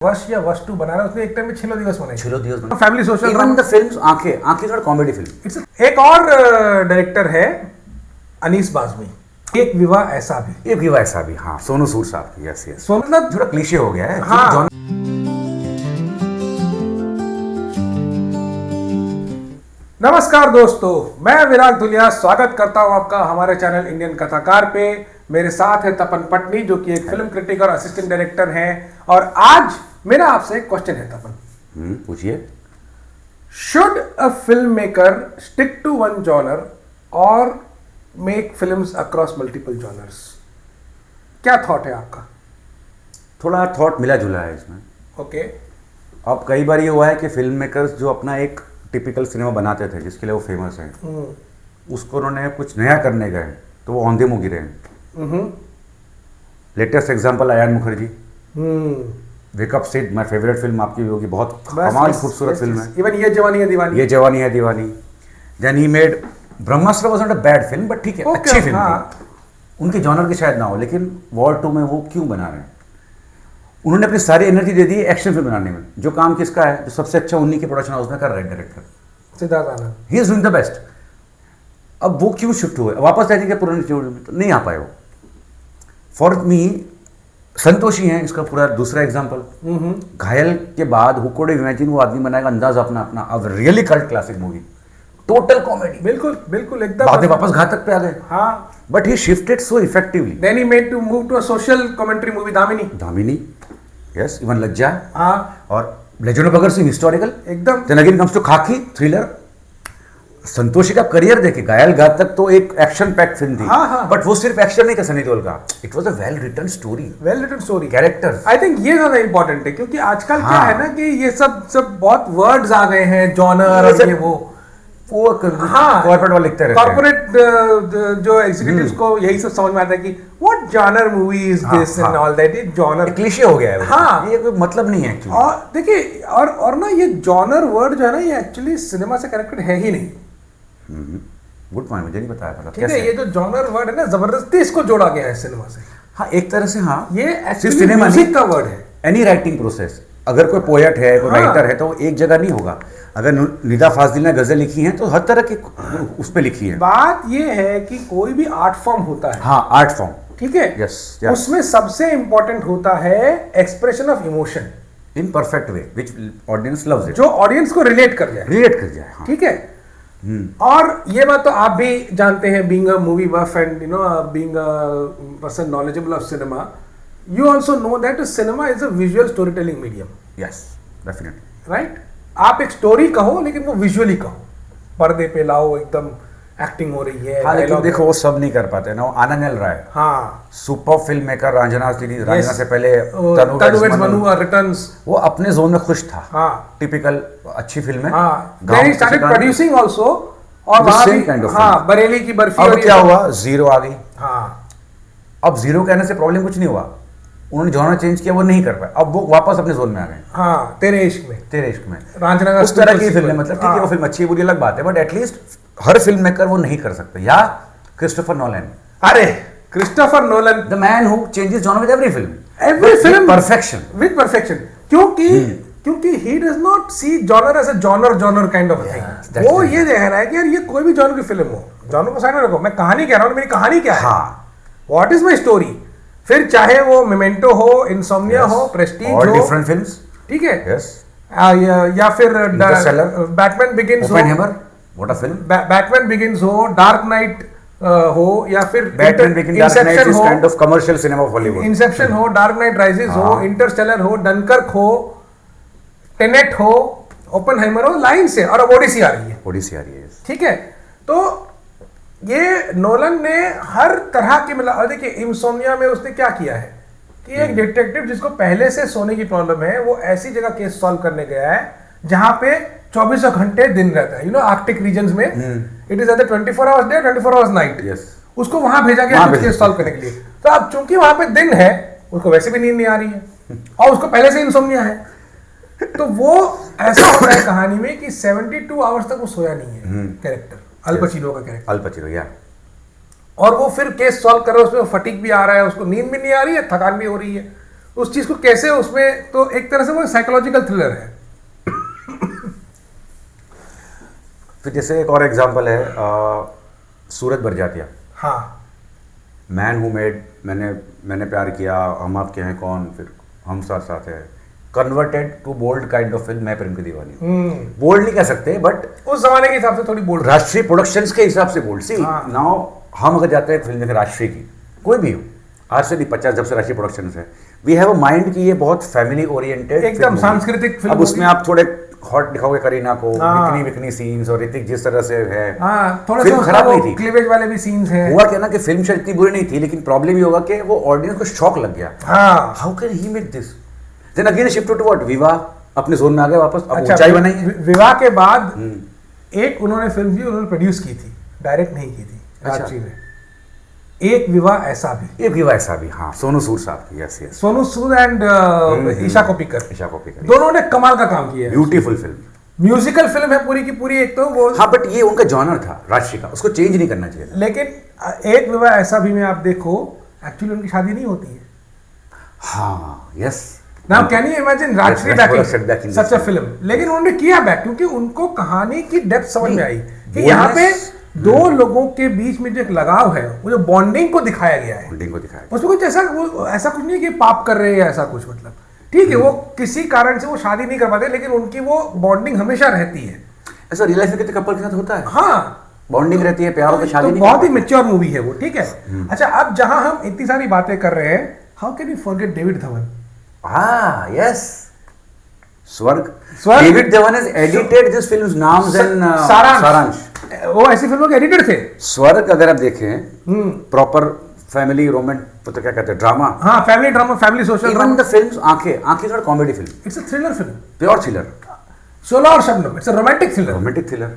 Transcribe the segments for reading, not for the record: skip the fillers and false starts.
वश या वश टू बना रहा है, उसने एक टाइम में 6 दिवस बनाए। 6 दिवस बना। Family social even the films आंखें थोड़ा कॉमेडी फिल्म। एक और डायरेक्टर है अनीस बाज़मी, एक विवाह ऐसा भी। हाँ, सोनू सूद साहब की। यस सो मतलब थोड़ा क्लीशे हो गया है। हाँ। नमस्कार दोस्तों, मैं विराग धुलिया स्वागत करता हूं आपका हमारे चैनल इंडियन कथाकार पे। मेरे साथ है तपन पटनी जो कि एक फिल्म क्रिटिक और असिस्टेंट डायरेक्टर हैं। और आज मेरा आपसे एक क्वेश्चन है तपन। पूछिए। Should a film maker stick to one genre और make films across multiple genres? क्या थॉट है आपका? थोड़ा थॉट मिला जुला है इसमें। ओके। अब कई बार ये हुआ है कि फिल्म मेकर्स जो अपना एक टिपिकल सिनेमा बनाते थे जिसके लिए वो फेमस हैं, उसको उन्होंने कुछ नया करने गए तो वो औंधे मुँह गिरे हैं। Latest example Ayan Mukerji, wake up Sid, my favourite film आपकी भी होगी, बहुत कमाल खूबसूरत फिल्म है। Even Yeh Jawaani Hai Deewani. Then he made Brahmastra was not a bad film, but ठीक है, अच्छी फिल्म थी। उनके जॉनर की शायद ना हो, लेकिन वॉर 2 में वो क्यों बना रहे हैं? उन्होंने अपनी सारी एनर्जी दे दी एक्शन फिल्म बनाने में। जो काम किसका है, जो सबसे अच्छा उन्हीं के प्रोडक्शन हाउस में कर रहे हैं director Siddharth Anand. He is doing the best. अब वो क्यों शिफ्ट हुए, वापस आ जाएंगे पुराने स्टूडियो में? तो नहीं आ पाए वो। फॉर मी संतोषी है इसका पूरा दूसरा एग्जाम्पल। घायल के बाद हु कुड इमेजिन वो आदमी बनाएगा अंदाज अपना अब really cult classic movie, total comedy. बिल्कुल एकदम। बाद में वापस घातक पे आ गए। हाँ, but he shifted so effectively. Then he made to move to a social commentary movie Damini. Yes, even Lajja. हाँ, और legend of Bhagat Singh historical एकदम। Then again comes to Khakee thriller. Santoshi का करियर देखे, घायल घातक तो एक एक्शन पैक्ड फिल्म थी। हाँ। बट वो सिर्फ एक्शन नहीं था सनी देओल का, it was a well written story, character. I think ये ज्यादा इंपॉर्टेंट है, क्योंकि आजकल क्या है ना कि ये सब बहुत वर्ड्स आ गए हैं, जॉनर और ये वो कॉर्पोरेट वाले लिखते रहते हैं। कॉर्पोरेट जो एग्जीक्यूटिव्स को यही सब समझ में आता है कि what genre movie is this and all that. ये जॉनर क्लीशे हो गया है। हाँ, ये कोई मतलब नहीं है एक्चुअली। और देखिए और ना ये जॉनर वर्ड जो है ना, ये एक्चुअली सिनेमा से कनेक्टेड है ही नहीं। गुड पॉइंट, मुझे नहीं बताया था। ठीक है, ये जो जॉनर वर्ड है ना, जबरदस्ती इसको जोड़ा गया है सिनेमा से। हाँ, एक तरह से। हाँ, ये सिर्फ सिनेमा म्यूजिक का वर्ड है। एनी राइटिंग प्रोसेस, अगर कोई पोएट है, कोई राइटर है, तो वो एक जगह नहीं होगा। अगर निदा फाजिल ने गजल लिखी है तो हर तरह की उस पे लिखी है। बात ये है कि कोई भी आर्ट फॉर्म होता है। हाँ, आर्ट फॉर्म, ठीक है। यस। उसमें सबसे इंपॉर्टेंट होता है expression of emotion in perfect way which audience loves it, जो ऑडियंस को रिलेट कर जाए। हाँ। ठीक है। और ये बात तो आप भी जानते हैं, being a movie buff and being a person knowledgeable of cinema, you also know that cinema is a visual storytelling medium. Yes, definitely. Right? आप एक स्टोरी कहो लेकिन वो विजुअली कहो, पर्दे पे लाओ, एकदम एक्टिंग हो रही है। हाँ, लेकिन देखो वो सब नहीं कर पाते ना। आनंद राय, हाँ, सुपर फिल्म मेकर, रांझना से पहले तनु रिटर्न्स, वो अपने जोन में खुश था। हाँ, टिपिकल अच्छी फिल्म है। हाँ, then he started producing also, और वहाँ भी हाँ, बरेली की बर्फी। अब क्या हुआ, जीरो आ गई। हाँ, अब जीरो कहने से प्रॉब्लम कुछ नहीं हुआ, उन्होंने जॉनर चेंज किया, वो नहीं कर पाए, अब वो वापस अपने जोन में आ गए। हाँ, तेरे इश्क में रांझना का उस तरह की फिल्म है। मतलब ठीक है, वो फिल्म अच्छी है बुरी अलग बात है, but at least her film maker वो नहीं कर सकते। या Christopher Nolan, the man who changes genre with every film perfection, क्योंकि he does not see genre as a genre kind of a thing. वो ये देख रहा है कि यार ये कोई भी जॉनर की फिल्म हो, जॉनर को साइड में रखो, मैं कहानी कह रहा हूँ, मेरी कहानी क्या है, व्हाट इज माई स्टोरी। फिर चाहे वो मेमेंटो हो, इंसोम्निया हो, प्रेस्टीज हो, डिफरेंट फिल्म्स, ठीक है, या फिर बैटमैन बिगिंस हो, what a film, Batman begins हो, डार्क नाइट हो, या फिर Batman begins, dark night is kind of commercial cinema of Hollywood, Inception हो, डार्क नाइट राइजेस हो, इंटरस्टेलर हो, डनकर्क हो, टेनेट हो, ओपेनहाइमर हो, लाइन से, और अब ओडिसी आ रही है। ठीक है, तो ये नोलन ने हर तरह की, मतलब देखिए इंसोम्निया में उसने क्या किया है कि एक डिटेक्टिव जिसको पहले से सोने की प्रॉब्लम है, वो ऐसी जगह केस सॉल्व करने गया है जहां पे 24 घंटे दिन रहता है। आर्कटिक रीजन्स में it is 24 hours day, 24 hours night. उसको वहां भेजा गया केस सॉल्व करने के लिए। तो अब चूंकि वहां पे दिन है, उसको वैसे भी नींद नहीं आ रही है, और उसको पहले से इंसोम्निया है, तो वो ऐसा होता है कहानी में कि 72 आवर्स तक वो सोया नहीं है कैरेक्टर, अल पचिनो का कैरेक्टर। या और वो फिर केस सॉल्व कर रहा है, उसमें फटीक भी आ रहा है, उसको नींद भी नहीं आ रही है, थकान भी हो रही है, उस चीज को कैसे उसमें, तो एक तरह से वो साइकोलॉजिकल थ्रिलर है। फिर जैसे एक और एग्जांपल है सूरज बरजातिया। हाँ, मैन हु मेड, मैंने प्यार किया, हम आपके हैं कौन, फिर हम Saath Saath Hai, converted to bold kind of film. मैं प्रेम की दीवानी, बोल्ड नहीं कह सकते बट उस जमाने के हिसाब से थोड़ी बोल्ड, राष्ट्रीय प्रोडक्शंस के हिसाब से बोल्ड। सी नाउ हम अगर जाते हैं फिल्म देखें राष्ट्रीय की, कोई भी हो, आज से नहीं 50 जब से राष्ट्रीय प्रोडक्शंस है, वी हैव अ माइंड कि ये बहुत फैमिली ओरिएंटेड एकदम सांस्कृतिक फिल्म। अब उसमें आप थोड़े हॉट दिखाओगे करीना को, बिकनी सीन्स, और ऋतिक जिस तरह से है, थोड़ा फिल्म खराब नहीं थी, क्लीवेज वाले भी सीन्स हैं। हुआ क्या ना कि फिल्म शायद इतनी बुरी नहीं थी, लेकिन प्रॉब्लम ये होगा कि वो ऑडियंस को शॉक लग गया। How can he make this, then again shift to what, Vivah अपने जोन में आ गए वापस, अब ऊंचाई बनाई है। विवाह के बाद एक उन्होंने फिल्म की, उन्होंने प्रोड्यूस की थी, डायरेक्ट नहीं की थी राजश्री ने, एक विवाह ऐसा भी, एक विवाह ऐसा भी, हाँ, सोनू सूद साहब की, yes yes, Sonu Sood and Isha Koppikar, दोनों ने कमाल का काम किया है। ब्यूटीफुल फिल्म, म्यूजिकल फिल्म है पूरी की पूरी, एक तो वो, हाँ, बट ये उनका जॉनर था राजश्री का, उसको चेंज नहीं करना चाहिए। लेकिन एक विवाह ऐसा भी में आप देखो, एक्चुअली उनकी शादी नहीं होती है। हाँ, yes. Now can you imagine Rajshri backing such a film, लेकिन उन्होंने किया बैक क्योंकि उनको कहानी की डेप्थ समझ में आई कि यहाँ पे दो लोगों के बीच में जो एक लगाव है, वो जो बॉन्डिंग को दिखाया गया है, उसमें कुछ ऐसा कुछ नहीं है कि पाप कर रहे हैं ऐसा कुछ, मतलब ठीक है वो किसी कारण से वो शादी नहीं कर पाते, लेकिन उनकी वो बॉन्डिंग हमेशा रहती है। ऐसा रियल लाइफ में कितने कपल के साथ होता है, हाँ, बॉन्डिंग रहती है, प्यार होता है, शादी तो नहीं। बहुत ही मैच्योर मूवी है वो, ठीक है। अच्छा, अब जहां हम इतनी सारी बातें कर रहे हैं, how can you forget David Dhawan? हाँ, yes, Swarg. David Dhawan has edited this film's नाम्स एंड सारांश, वो ऐसी फिल्मों के एडिटर थे। स्वर्ग अगर आप देखें, प्रॉपर फैमिली रोमांस, तो क्या कहते हैं, ड्रामा, हाँ, family drama, family social drama. Even the films Aankhen not comedy film, it's a thriller film, pure thriller. Shola और Shabnam, it's a romantic thriller.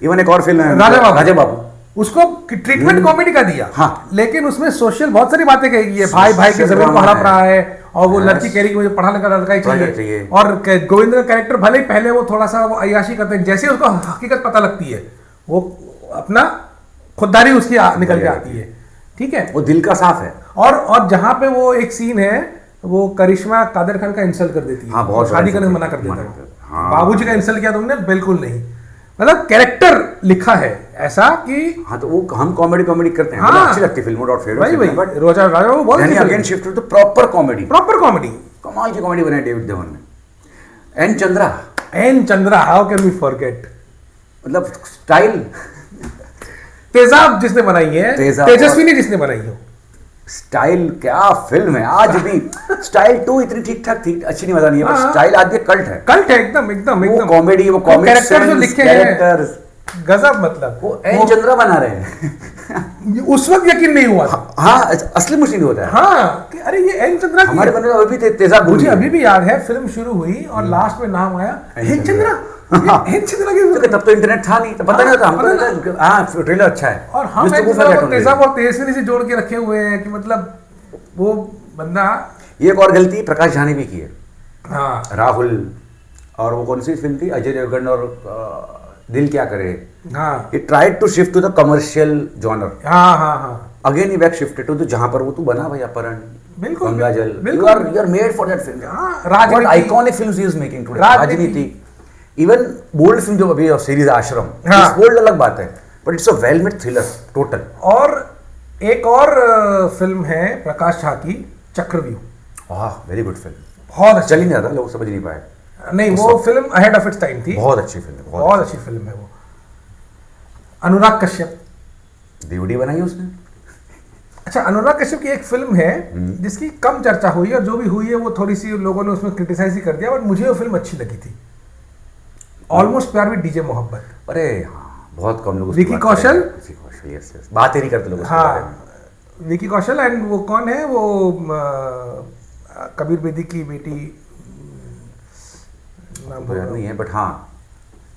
Even एक और फिल्म है राजा बाबू, उसको ट्रीटमेंट कॉमेडी का दिया, हाँ, लेकिन उसमें सोशल बहुत सारी बातें कही गई है, भाई की जमीन को हड़प रहा है, और वो लड़की कह रही कि मुझे पढ़ा लिखा लड़का ही चाहिए, और गोविंद का कैरेक्टर भले ही पहले वो थोड़ा सा वो अय्याशी करते हैं, जैसे उसको हकीकत पता लगती है वो अपना खुददारी उसकी निकल के आती है, ठीक है, वो दिल का साफ है। और जहां पे वो एक सीन है, वो करिश्मा कादर खान का इंसल्ट कर देती है, हाँ, शादी करने से मना कर देता है, बाबूजी का इंसल्ट किया तुमने, बिल्कुल नहीं, मतलब कैरेक्टर लिखा है ऐसा कि, हाँ, तो वो हम कॉमेडी करते हैं, हाँ, अच्छी लगती है film, not favourite, but Raja वो बहुत यानी again shift to proper comedy, कमाल की कॉमेडी बनाई डेविड धवन ने। N Chandra, how can we forget, मतलब स्टाइल, तेजाब जिसने बनाई है, तेजस्वी ने जिसने बनाई हो, स्टाइल क्या फिल्म है। आज भी स्टाइल 2 इतनी ठीक ठाक थी, अच्छी नहीं बतानी है, बट स्टाइल आज भी कल्ट है एकदम वो कॉमेडी, वो कैरेक्टर जो लिखे हैं गजब, मतलब वो एन चंद्रा बना रहे हैं। उस वक्त यकीन नहीं हुआ था, हाँ, असली मुश्किल होता है, हाँ, कि अरे ये एन चंद्रा हमारे बने अभी भी तेजाब, मुझे अभी भी याद है, फिल्म शुरू हुई और लास्ट में नाम आया एन चंद्रा, तब तो इंटरनेट था नहीं, तो पता नहीं था हमको, हाँ, ट्रेलर अच्छा है, और हम तेजाब और तेजस्वी से जोड़ के रखे हुए हैं कि मतलब वो बंदा। ये एक और गलती प्रकाश झा ने भी की है, हाँ, राहुल, और वो कौन सी फिल्म थी, अजय देवगन और दिल क्या करे, हाँ, it tried to shift to the commercial genre, हाँ, again he back shifted to, तो जहां पर वो तू बना भाई अपहरण, बिल्कुल, गंगाजल, you are made for that film, what iconic films he is making today, राजनीति, इवन बोल्ड फिल्म जो अभी सीरीज आश्रम, इस बोल्ड अलग बात है, but it's a well made thriller total. और एक और फिल्म है प्रकाश झा की, चक्रव्यूह, वेरी गुड फिल्म, बहुत चल ही नहीं रहा, लोग समझ नहीं पाए, नहीं, वो film ahead of its time थी, बहुत अच्छी फिल्म है, बहुत अच्छी फिल्म है वो। अनुराग कश्यप, डीवीडी बनाई उसने। अच्छा, अनुराग कश्यप की एक फिल्म है जिसकी कम चर्चा हुई है, और जो भी हुई है वो थोड़ी सी लोगों ने उसमें क्रिटिसाइज ही कर दिया, बट मुझे वो फिल्म अच्छी लगी थी, ऑलमोस्ट प्यार विद डीजे मोहब्बत। अरे हाँ, बहुत कम लोग, विकी कौशल, यस, बात ही नहीं करते लोग, हाँ, विकी कौशल, एंड वो कौन है, वो कबीर बेदी की बेटी, नाम तो याद नहीं है, बट हाँ,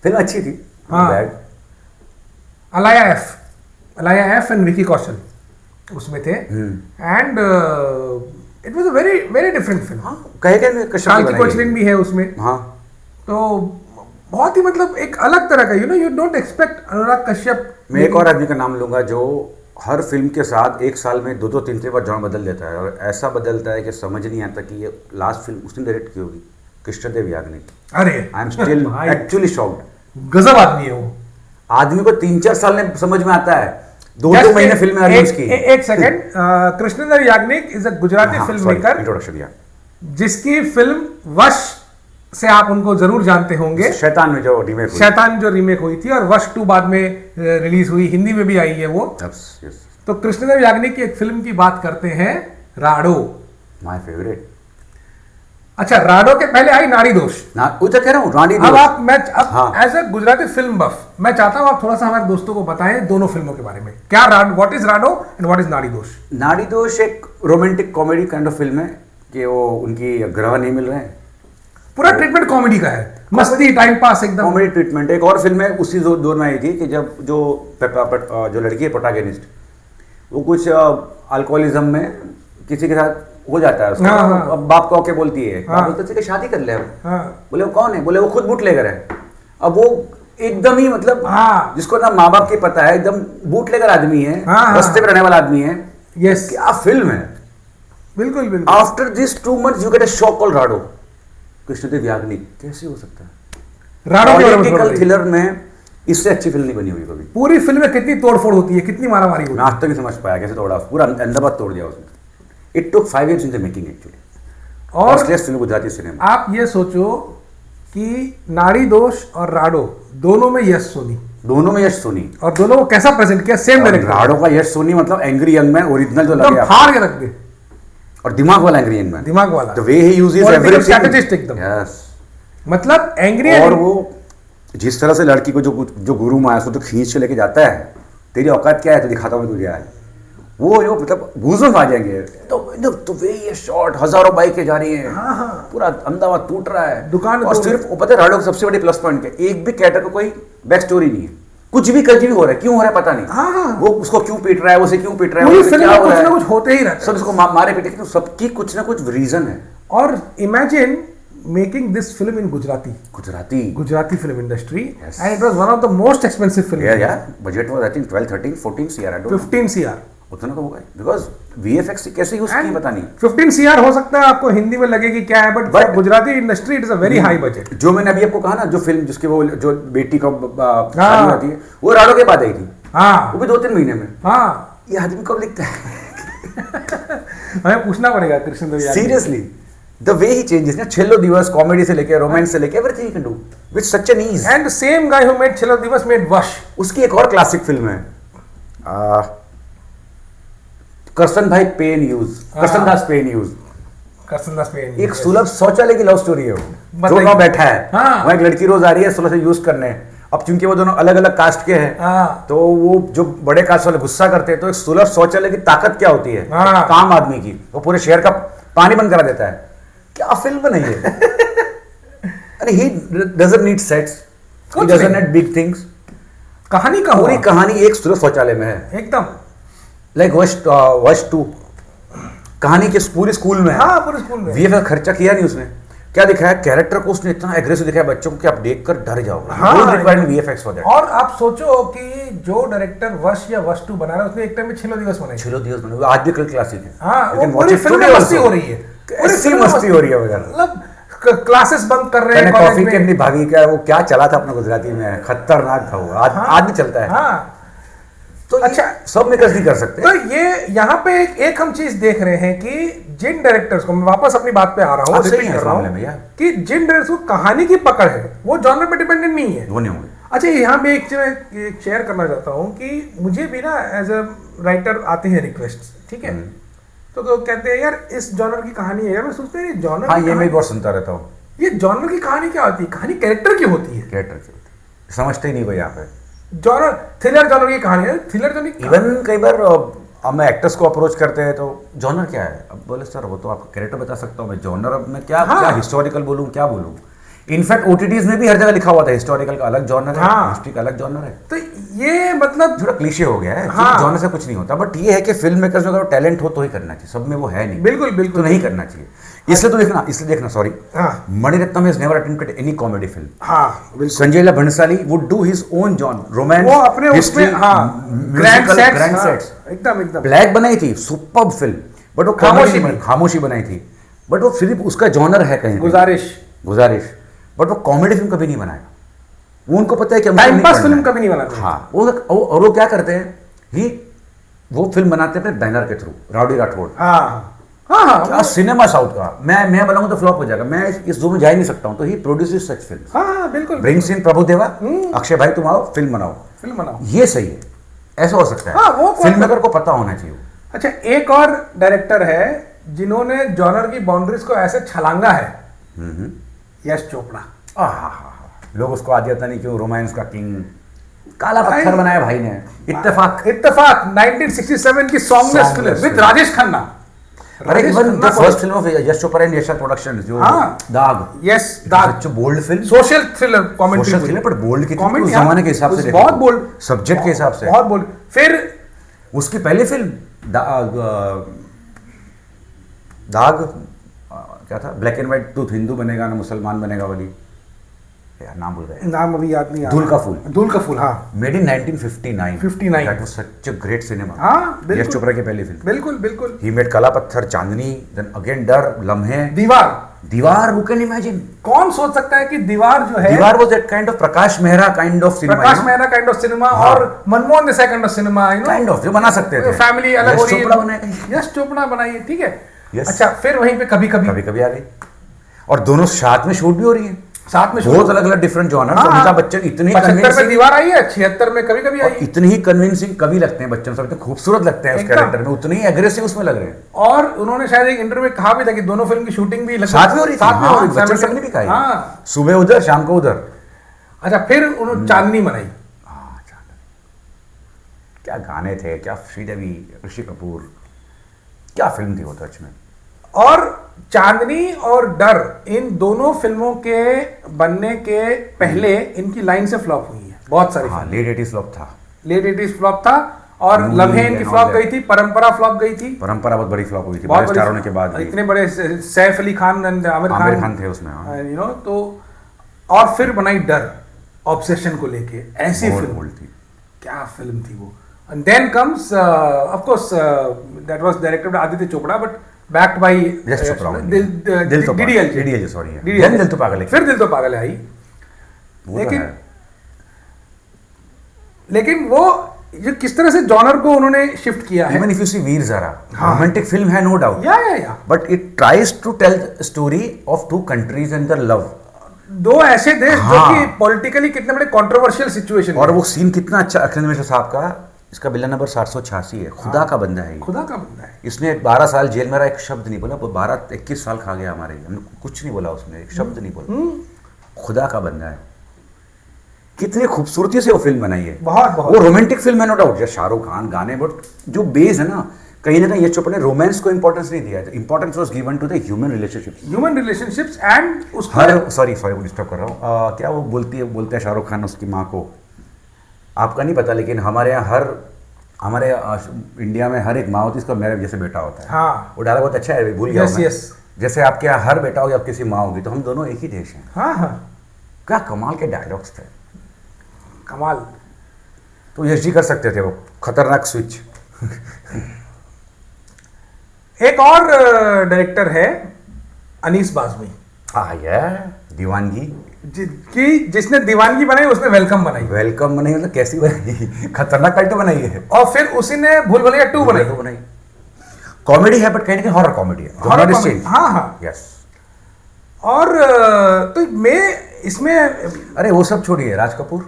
फिल्म अच्छी थी, हाँ, अलाया एफ एंड विकी कौशल उसमें थे, and it was a very very different film, हाँ, शांति कोचलिन भी है उसमें, हाँ, तो बहुत ही मतलब एक अलग तरह का, you don't expect Anurag Kashyap. मैं एक और आदमी का नाम लूंगा जो हर फिल्म के साथ एक साल में 2-3 बार जॉनर बदल देता है, और ऐसा बदलता है कि समझ नहीं आता कि ये लास्ट फिल्म उसने डायरेक्ट की होगी, कृष्णदेव याग्निक। अरे I am still actually shocked. गजब आदमी है वो। आदमी को 3-4 साल में समझ में आता है, 2-2 महीने फिल्म में यूज की। एक second, Krishnadev Yagnik is a Gujarati film maker, introduction या जिसकी फिल्म वश से आप उनको जरूर जानते होंगे, शैतान में जो रीमेक हुई। शैतान जो रीमेक हुई थी, और वश 2 बाद में रिलीज हुई, हिंदी में भी आई है वो। yes. तो कृष्णदेव याग्निक की एक फिल्म की बात करते हैं, राडो। My favourite. अच्छा, राडो के पहले आई नाड़ी दोष। वो तो कह रहा हूँ, नाड़ी दोष। अब आप मैं हाँ। As a Gujarati film buff मैं चाहता हूं आप थोड़ा सा हमारे दोस्तों को बताएं दोनों फिल्मों के बारे में। क्या what is Rado and what is नाड़ी दोष? नाड़ी दोष एक romantic comedy kind of film है कि वो उनकी ग्रह नहीं मिल रहे हैं, पूरा ट्रीटमेंट कॉमेडी का है, मस्ती, टाइम पास, एकदम कॉमेडी ट्रीटमेंट। एक और फिल्म है उसी दौर में आई थी कि जब जो लड़की है प्रोटैगनिस्ट, वो कुछ अल्कोहलिज्म में किसी के साथ हो जाता है उसका। हाँ, हाँ। अब बाप को आके बोलती है, हाँ। बाप बोलते थे कि शादी कर ले अब। हाँ। बोले वो कौन है? बोले वो खुद बूटलेगर है। अब वो एकदम ही मतलब हाँ। जिसको ना माँ बाप की पता है, एकदम बूटलेगर आदमी है, हाँ। रास्ते पे रहने वाला आदमी है। यस, क्या फिल्म है। बिल्कुल बिल्कुल। After this 2 months you get a shock called Raado. Krishnadev Yagnik, कैसे हो सकता है? राडो के बारे में पॉलिटिकल थोड़ा थ्रिलर में इससे अच्छी फिल्म नहीं बनी हुई कभी। पूरी फिल्म में कितनी तोड़फोड़ होती है, कितनी मारामारी होती मैं आज तक नहीं समझ पाया कैसे तोड़ा, पूरा अहमदाबाद तोड़ दिया उसने। It took 5 years in the making actually. है। और फिल्म गुजराती सिनेमा। आप ये सोचो कि नाड़ी दोष और राडो दोनों में यश सोनी, दोनों में यश सोनी, और दोनों को कैसा प्रेजेंट किया, सेम डायरेक्टर, राडो का यश सोनी मतलब एंग्री यंग मैन ओरिजिनल जो एकदम लगे फाड़ के रख दे, और दिमाग वाला एंग्री यंग मैन, दिमाग वाला, the way he uses Political everything, strategist एकदम। यस। मतलब एंग्री, और वो जिस तरह से लड़की को जो गुरु माया उसको तो खींच के लेके जाता है, तेरी औकात क्या है तो दिखाता हूँ तुझे आज, वो जो मतलब गूज़बम्स आ जाएंगे। तो वे ये शॉट, हजारों बाइकें जा रही हैं, पूरा अहमदाबाद टूट रहा है, दुकान और सिर्फ वो पता है राडो का सबसे बड़ी प्लस पॉइंट क्या, एक भी कैरेक्टर को कोई बैक स्टोरी नहीं है, कुछ भी कहीं भी हो रहा है, क्यों हो रहा है पता नहीं, वो उसको क्यों पीट रहा है, उसे क्यों पीट रहा है, पूरी उसे फिल्म क्या में हो कुछ रहा ना है, कुछ होते ही रहता सब इसको मारे पीटे, तो सबकी कुछ ना कुछ रीजन है। और imagine making this film in Gujarati film industry, and it was one of the most expensive film. Budget was I think 12-13-14 CR, I don't 15 CR उतना तो होगा, बिकॉज VFX कैसे यूज की पता नहीं। 15 CR हो सकता है आपको हिंदी में लगेगी क्या है, but Gujarati industry it is a very high budget. जो मैंने अभी आपको कहा ना, जो फिल्म जिसकी वो जो बेटी का शादी होती है, वो राडो के बाद आई थी, हाँ, वो भी 2-3 महीने में। हाँ, ये आदमी कब लिखता है? हमें पूछना पड़ेगा Krishnadev Yagnik. Seriously the way he changes ना, छेल्लो दिवस कॉमेडी से लेके रोमांस से लेके everything he can do with such an ease. And same guy who made Chhello Divas made वश। उसकी एक और क्लासिक फिल्म है करसन दास पेन यूज। एक सुलभ शौचालय की लव स्टोरी है वो, जो गाँव बैठा है, वहाँ एक लड़की रोज आ रही है सुलभ से यूज करने। अब चूंकि वो दोनों अलग अलग कास्ट के हैं, तो वो जो बड़े कास्ट वाले गुस्सा करते हैं, तो एक सुलभ शौचालय की ताकत क्या होती है, काम आदमी की, वो पूरे शहर का पानी बंद करा देता है। क्या फिल्म बनाई है। अरे he doesn't need sets, he doesn't need big things. कहानी का पूरी कहानी एक सुलभ शौचालय में है, एकदम लाइक वश 2 कहानी के पूरे स्कूल में है। हाँ, पूरे स्कूल में। VFX खर्चा किया नहीं उसने, क्या दिखाया कैरेक्टर को, उसने इतना एग्रेसिव दिखाया बच्चों को कि आप देखकर डर जाओगे। हाँ, VFX फॉर दैट। और आप सोचो कि जो डायरेक्टर वश या वश 2 बना रहा है, उसने एक टाइम में छेल्लो दिवस बनाई। छेल्लो दिवस बने, आज भी कल क्लासिक है। हाँ, लेकिन वो पूरी फिल्म में मस्ती हो रही है, ऐसी मस्ती हो रही है वगैरह, मतलब क्लासेस बंक कर रहे हैं कॉफी कॉलेज के में। अपनी भागी का वो क्या चला था अपना गुजराती में, खतरनाक था वो, आज भी चलता है। हाँ, तो अच्छा, सब मेकर्स नहीं कर सकते। तो ये यहाँ पे एक हम चीज देख रहे हैं कि जिन डायरेक्टर्स को, मैं वापस अपनी बात पे आ रहा हूँ, रिपीट कर रहा हूँ कि जिन डायरेक्टर्स को कहानी की पकड़ है, वो जॉनर पे डिपेंडेंट नहीं है, वो नहीं होंगे। अच्छा, यहाँ पे एक शेयर करना चाहता हूँ कि मुझे भी ना एज अ राइटर आते हैं रिक्वेस्ट, ठीक है, तो कहते हैं यार इस जॉनर की कहानी है, यार मैं सोचता हूँ जॉनर, हाँ, ये मैं बहुत सुनता रहता हूँ, ये जॉनर की कहानी क्या होती है, कहानी कैरेक्टर की होती है, कैरेक्टर की होती है, समझते ही नहीं कोई यहाँ पे। जॉनर थ्रिलर जॉनर की कहानी है, थ्रिलर जॉनर इवन कई बार हम एक्टर्स को अप्रोच करते हैं तो जॉनर क्या है, अब बोले सर वो तो आपका कैरेक्टर बता सकता हूँ मैं, जॉनर अब मैं क्या हिस्टोरिकल बोलूँ, क्या बोलूँ। इनफैक्ट ओटीटीज में भी हर जगह लिखा हुआ था हिस्टोरिकल का अलग जॉनर है, हाँ। हिस्ट्री का अलग जॉनर है। तो ये मतलब थोड़ा क्लीशे हो गया है, हाँ। जॉनर से कुछ नहीं होता, बट ये है कि फिल्म मेकर्स में अगर टैलेंट हो तो ही करना चाहिए, सब में वो है नहीं, बिल्कुल बिल्कुल तो नहीं करना चाहिए। इसलिए देखना सॉरी, हाँ। Maniratnam has never attempted any comedy film. हाँ बिल्कुल। Sanjay Leela Bhansali would do his own genre, romance, वो अपने उसमें ग्रैंड सेट्स एकदम एकदम। ब्लैक बनाई थी, सुपर्ब फिल्म, बट वो खामोशी बनाई थी, बट वो सिर्फ उसका जॉनर है कहीं, गुजारिश, बट वो कॉमेडी फिल्म कभी नहीं बनाएगा। वो उनको पता है कि टाइम पास फिल्म कभी नहीं बनाते। हाँ, वो क्या करते हैं, वो फिल्म बनाते हैं अपने बैनर के थ्रू, राउडी राठौड़। क्या सिनेमा साउथ का, मैं बनाऊं तो फ्लॉप हो जाएगा, मैं इस जोन में जा ही नहीं सकता हूं, तो ही प्रोड्यूसेस सच फिल्म। हाँ बिल्कुल। ब्रिंग्स इन प्रभुदेवा, अक्षय भाई तुम आओ फिल्म बनाओ, ये सही है, ऐसा हो सकता है। वो फिल्म मेकर को पता होना चाहिए। अच्छा, एक और डायरेक्टर है जिन्होंने जॉनर की बाउंड्रीज को ऐसे छलांगा है, यश चोपड़ा। लोग उसको आदि आता नहीं क्यों, रोमांस का किंग, काला पत्थर बनाया भाई ने, इत्तेफाक 1967 की songless film with Rajesh Khanna. अरे even the first film of Yash Chopra and Yash productions, जो दाग, यस दाग, जो bold film, social thriller comedy film, but bold की कॉमेडी जमाने के हिसाब से बहुत बोल्ड, सब्जेक्ट के हिसाब से बहुत बोल्ड। फिर उसकी पहली फिल्म दाग क्या था, ब्लैक एंड व्हाइट, तू हिंदू बनेगा ना मुसलमान बनेगा वाली, यार नाम भूल गए, नाम अभी याद नहीं आ रहा। धूल का फूल, हाँ, made in 1959। That was such a great cinema. हाँ, यश चोपड़ा की पहली फिल्म, बिल्कुल। ही मेड काला पत्थर, चांदनी, देन अगेन डर, लम्हे, दीवार। हु कैन इमेजिन, कौन सोच सकता है कि दीवार जो है, Deewaar was that kind of Prakash Mehra kind of cinema, और Manmohan Desai kind of cinema, kind of जो बना सकते थे, फैमिली अलग हो रही है, यश चोपड़ा बनाई, ठीक है। अच्छा, फिर वहीं पे कभी कभी आ गई, और दोनों साथ में शूट भी हो रही है, साथ में बहुत अलग अलग डिफरेंट जॉनर। अमिताभ बच्चन इतनी 75 में दीवार आई है, 76 में कभी कभी आई, इतनी ही कन्विंसिंग कभी लगते हैं बच्चन साहब, इतने खूबसूरत लगते हैं उस कैरेक्टर में, उतने ही एग्रेसिव उसमें लग रहे हैं। और उन्होंने शायद एक इंटरव्यू में कहा भी था कि दोनों फिल्म की शूटिंग भी साथ में हो रही थी, बच्चन साहब ने भी कहा, सुबह उधर शाम को उधर। अच्छा, फिर उन्होंने चांदनी बनाई, क्या गाने थे, क्या श्रीदेवी, ऋषि कपूर, क्या फिल्म थी वो सच में। और चांदनी और डर, इन दोनों फिल्मों के बनने के पहले इनकी लाइन से फ्लॉप हुई है बहुत सारी। लेट 80s फ्लॉप था, लेट 80s फ्लॉप था, और लम्हे इनकी फ्लॉप गई थी, परंपरा फ्लॉप गई थी, परंपरा बहुत बड़ी फ्लॉप हुई थी, बड़े स्टार होने के बाद, इतने बड़े सैफ अली खान एंड आमिर खान थे उसमें, यू नो। तो और फिर बनाई डर, ऑब्सेशन को लेके, ऐसी फिल्म थी, क्या फिल्म थी वो। And then comes of course that was directed by Aditya Chopra, but backed by Yash Chopra, DDLJ, sorry, Dil To पागल है, फिर दिल तो पागल है आई। लेकिन वो ये किस तरह से जॉनर को उन्होंने शिफ्ट किया है। Even if you see Veer Zaara, romantic film है, no doubt, yeah, but it tries to tell the story of two countries and their love, दो ऐसे देश जो कि पॉलिटिकली कितने बड़े कंट्रोवर्शियल सिचुएशन, और वो सीन कितना अच्छा अखिलेंद्र मिश्रा साहब का, इसका बिल्ला नंबर 786 है, खुदा का बंदा है, खुदा का बंदा है। इसने 12 साल जेल में रहा, एक शब्द नहीं बोला, वो 12-21 साल खा गया हमारे, हमने कुछ नहीं बोला उसमें, एक शब्द नहीं बोला, खुदा का बंदा है। कितनी खूबसूरती से वो फिल्म बनाई है, बहुत वो रोमांटिक फिल्म है, नो डाउट, जैसे शाहरुख खान गाने, बट जो बेस है ना, कहीं ना कहीं यश चोपड़ा ने रोमांस को इंपॉर्टेंस नहीं दिया, importance was given to the human relationships and her sorry disturb कर रहा हूँ, क्या वो बोलते हैं शाहरुख खान उसकी माँ को, आपका नहीं पता, लेकिन हमारे यहाँ हमारे इंडिया में हर एक माँ होती है, इसका मेरे जैसे बेटा होता है। हाँ, वो डायलॉग बहुत अच्छा है, भूल गया मैं। जैसे आपके यहाँ हर बेटा होगी, आपकी किसी माँ होगी, तो हम दोनों एक ही देश हैं। हाँ, क्या कमाल के डायलॉग्स थे, कमाल। तो यश जी कर सकते थे वो खतरनाक स्विच। एक और डायरेक्टर है अनीस बाज़मी, दीवानगी, जिसने दीवानगी बनाई, उसने वेलकम बनाई मतलब कैसी बनाई, खतरनाक टाइटल बनाई है, और फिर उसी ने भूल भुलैया 2 बनाई। कॉमेडी है, बट कहीं ना कहीं हॉरर कॉमेडी है, हाँ, यस। और तो मैं इसमें, अरे वो सब छोड़िए, राज कपूर,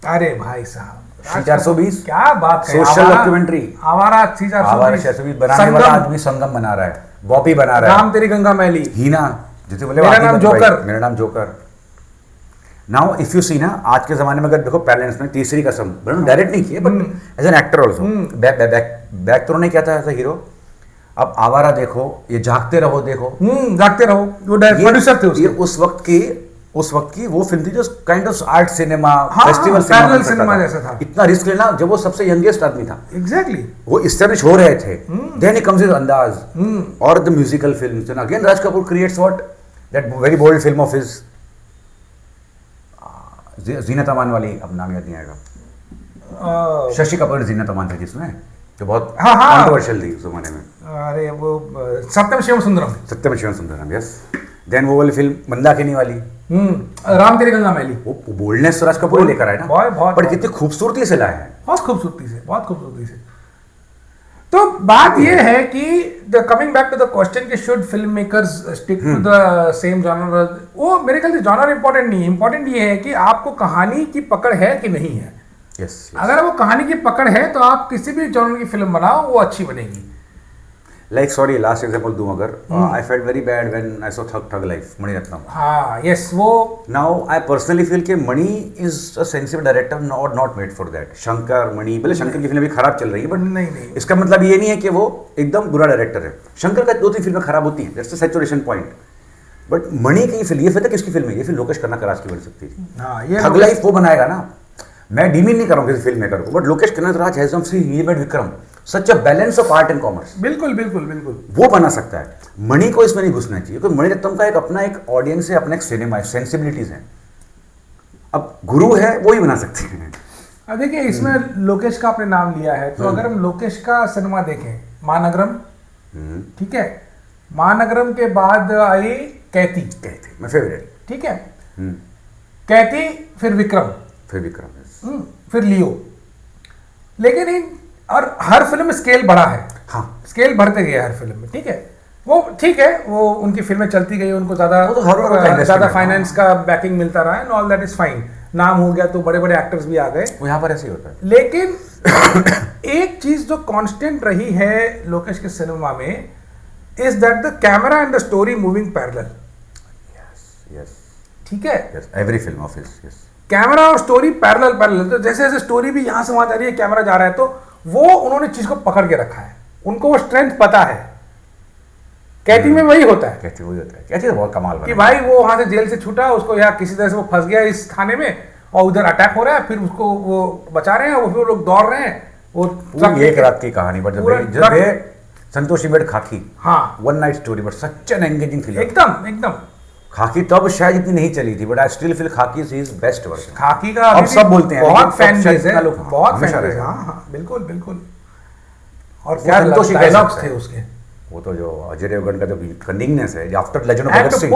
अरे भाई साहब, 420, क्या बात है, सोशल डॉक्यूमेंट्री, आवारा 420 बनाने वाला आदमी संगम बना रहा है, बॉबी बना रहा है, राम तेरी गंगा मैली, हीना, जैसे बोले मेरा नाम joker. Now if you see ना, आज के जमाने में अगर देखो, पेरेंट्स ने तीसरी कसम डायरेक्ट नहीं की है, but as an actor also back तो उन्होंने क्या था एज अ हीरो। अब आवारा देखो, ये जागते रहो देखो, जागते रहो, वो प्रोड्यूसर थे उसके, ये उस वक्त की उस वक्त की वो फिल्म थी जो काइंड ऑफ आर्ट सिनेमा, हाँ, फेस्टिवल parallel cinema जैसा था। इतना रिस्क लेना, जब वो सबसे यंगेस्ट आदमी था, एग्जैक्टली। वो इस्टेब्लिश हो रहे थे, then he comes with Andaz और the musical films, and again Raj Kapoor creates what that very bold film of his, Zeenat Aman वाली, अब नाम याद नहीं आएगा, शशि कपूर जीनत अमान था जिसमें, जो बहुत कंट्रोवर्शियल थी उस जमाने में। अरे वो सत्यम शिवम सुंदरम। सत्यम शिवम सुंदरम, यस। देन वो वाली फिल्म मंदाकिनी वाली, राम तेरी गंगा मैली, वो बोल्डनेस तो राज कपूर लेकर आए ना, बहुत पर कितनी खूबसूरती से लाए हैं, बहुत खूबसूरती से, बहुत खूबसूरती से। तो बात ये है कि coming back to the question कि should film makers stick to the same genre, वो मेरे ख्याल से जॉनर इंपॉर्टेंट नहीं है, इंपॉर्टेंट ये है कि आपको कहानी की पकड़ है कि नहीं है। yes. अगर वो कहानी की पकड़ है तो आप किसी भी जॉनर की फिल्म बनाओ, वो अच्छी बनेगी। लाइक सॉरी लास्ट एग्जांपल दूं अगर, I felt very bad when I saw thug life, Mani Ratnam. हाँ यस, वो नाउ आई पर्सनली फील कि Mani is a sensitive director, not made for that. Shankar, Mani, भले शंकर की फिल्म भी खराब चल रही है, बट नहीं, इसका मतलब ये नहीं है कि वो एकदम बुरा डायरेक्टर है। शंकर का 2-3 फिल्में खराब होती हैं, that's the saturation point. But Mani की फिल्म, ये फिल्म किसकी फिल्म है? ये फिल्म लोकेश कनकराज की बन सकती थी। हाँ, ये थग लाइफ वो बनाएगा ना, मैं डीमीन नहीं कर रहा हूँ किसी फिल्म मेकर को, but Lokesh Kanagaraj has some see, he made Vikram, such a balance of art and commerce. बिल्कुल बिल्कुल बिल्कुल, वो बना सकता है। मणि को इसमें नहीं घुसना चाहिए, क्योंकि मणि रत्नम का एक अपना एक ऑडियंस है, अपना एक सिनेमा है, सेंसिबिलिटीज हैं। अब गुरु है, वो ही बना सकते हैं। देखिए इसमें लोकेश का आपने नाम लिया है, तो अगर हम लोकेश का सिनेमा देखें, महानगरम, ठीक है, महानगरम के बाद आई कैथी, मैं फेवरेट, ठीक है, कैथी, फिर विक्रम, फिर लियो। लेकिन इन और हर फिल्म में स्केल बढ़ा है, हाँ, स्केल बढ़ते गए हर फिल्म में, ठीक है, वो ठीक है, वो उनकी फिल्में चलती गई, उनको ज्यादा फाइनेंस का बैकिंग मिलता रहा है, and all that is fine, नाम हो गया तो बड़े बड़े एक्टर्स भी आ गए, वो यहाँ पर ऐसे ही होता है। लेकिन एक चीज जो कांस्टेंट रही है लोकेश के सिनेमा में, is that the camera and the story moving parallel. Yes, ठीक है, every film of his, yes, camera और स्टोरी पैरेलल, तो जैसे जैसे स्टोरी भी यहां से वहां जा रही है, कैमरा जा रहा है, तो वो उन्होंने चीज को पकड़ के रखा है, उनको वो स्ट्रेंथ पता है। कैथी में वही होता है, कैथी तो बहुत कमाल कि भाई वो वहां से जेल से छूटा, उसको या किसी तरह से वो फंस गया इस थाने में, और उधर अटैक हो रहा है, फिर उसको वो बचा रहे हैं, वो फिर लोग दौड़ रहे हैं, वो पूरी एक रात की कहानी, बट जब संतोषी बेड खाकी, हाँ, one night story, but such an engaging film, एकदम। खाकी तब शायद इतनी नहीं चली थी, बट आई स्टिल फील खाकी इज हिज बेस्ट वर्जन। खाकी का अब सब बोलते हैं, बहुत फैन बेस है, बहुत फैन फैन बेस है, हाँ, बिल्कुल। और क्या डायलॉग्स थे उसके, वो तो जो अजय देवगन का जो कनिंगनेस है, after legend of Bhagat Singh,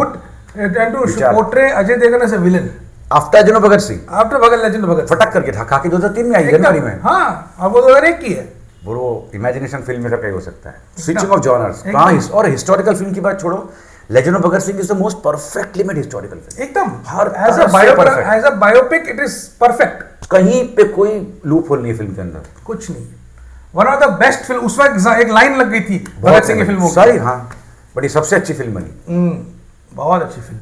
and to portray Ajay Devgan as a villain, after legend of Bhagat Singh, after Bhagat legend Bhagat फटक करके था। खाकी 2003 में आई, जनवरी में, हाँ, और वो 2001 की है। वो इमेजिनेशन फिल्म मेकर का ही हो सकता है, स्विचिंग ऑफ जॉनर्स कहाँ, और हिस्टोरिकल फिल्म की बात छोड़ो, legend of Bhagat Singh is the most perfectly made historical film, एकदम, हर as a biopic it is perfect, कहीं पे कोई लूप होल नहीं है फिल्म के अंदर, कुछ नहीं। One of the best film, उस वक्त एक लाइन लग गई थी भगत सिंह की फिल्मों की, सॉरी, हाँ, बट ये सबसे अच्छी फिल्म बनी, बहुत अच्छी फिल्म।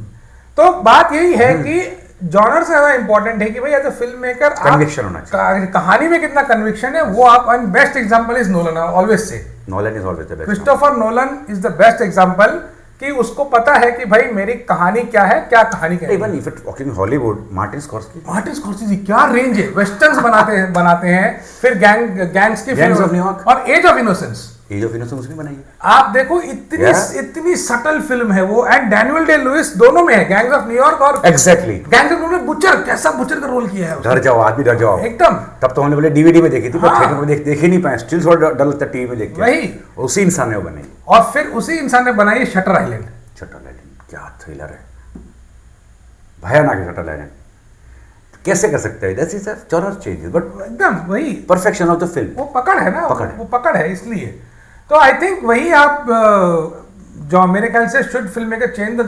तो बात यही है कि जॉनर से ज्यादा इंपॉर्टेंट है कि भाई as a film maker conviction होना चाहिए, कहानी में कितना कन्विक्शन है, वो आप, and best example is Nolan, always से Nolan is always the best, Christopher Nolan is the best example, कि उसको पता है कि भाई मेरी कहानी क्या है, क्या कहानी क्या है। Even if it talking Hollywood, Martin Scorsese क्या रेंज है, वेस्टर्न्स बनाते हैं, फिर गैंग्स की फिल्म ऑफ न्यूयॉर्क और एज ऑफ इनोसेंस उसने बनाई है। आप देखो इतनी सटल फिल्म है वो, एंड डैनियल डे लुइस दोनों में है, गैंग्स ऑफ न्यूयॉर्क और एग्जैक्टली गैंग्स ऑफ बुचर, कैसा बुचर का रोल किया है, डर जाओ आदमी, डर जाओ एकदम। तब तो हमने बोले डीवीडी में देखी थी, पर थिएटर में देख ही नहीं पाए, स्टिल थोड़ा डर लगता टीवी में देख के, वही उसी इंसान ने वो बनाई, और फिर उसी इंसान ने बनाई शटर आइलैंड। क्या थ्रिलर है, भयानक है शटर आइलैंड, कैसे कर सकते हैं, that's is a genre change, but एकदम वही परफेक्शन ऑफ द फिल्म, वो पकड़ है ना, वो पकड़ है, इसलिए तो आई थिंक वही आप जो मेरे ख्याल से should film maker change the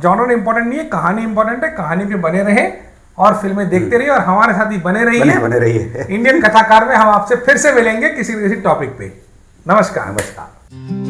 genre important नहीं है, कहानी इंपॉर्टेंट है, कहानी पे बने रहे और फिल्में देखते रहिए, और हमारे साथ ही बने रहिए। इंडियन कथाकार में हम आपसे फिर से मिलेंगे किसी टॉपिक पे। नमस्कार।